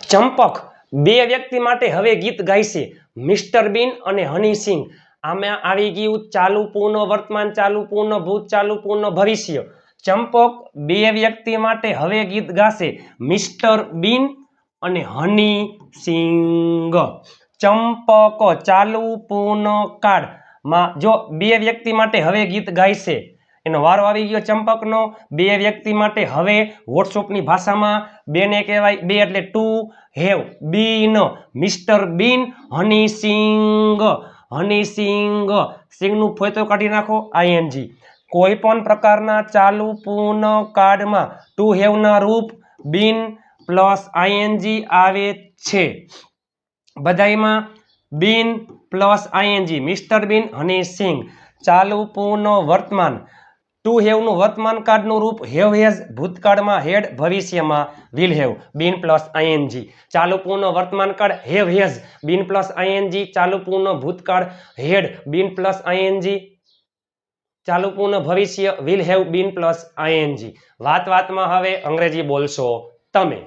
ચંપક બે વ્યક્તિ માટે હવે ગીત ગાય છે મિસ્ટર બીન અને હની સિંગ આમાં આવી ગયું ચાલુ પૂર્ણ વર્તમાન ચાલુ પૂર્ણ ભૂત ચાલુ પૂર્ણ ભવિષ્ય ચંપક બે વ્યક્તિ માટે હવે ગીત ગાશે મિસ્ટર બીન અને હની સિંગ ચંપક ચાલુ પૂર્ણ કાળમાં જો બે વ્યક્તિ માટે હવે ગીત ગાય છે એનો વારો આવી ગયો ચંપકનો બે વ્યક્તિ માટે હવે વોટ્સએપની ભાષામાં બેને કહેવાય બે એટલે to have been mister bin honey Singh સિંગનું photo કાઢી નાખો આઈએનજી કોઈ પણ પ્રકારના ચાલુ પૂર્ણ કાળમાં ટુ હેવના રૂપ બીન પ્લસ આઈએનજી આવે છે બધાયમાં બીન પ્લસ આઈએનજી મિસ્ટર બીન હની સિંગ ચાલુ પૂર્ણ વર્તમાન ટુ હેવનું વર્તમાન કાળનું રૂપ હેવ હેઝ ભૂતકાળમાં હેડ ભવિષ્યમાં will have been plus ING ચાલુ પૂર્ણ વર્તમાન કાળ have has been plus ING ચાલુ પૂર્ણ ભૂતકાળ હેડ બીન પ્લસ આઈએનજી ચાલુ પૂર્ણ ભવિષ્ય will have been plus ING વાતમાં હવે અંગ્રેજી બોલશો તમે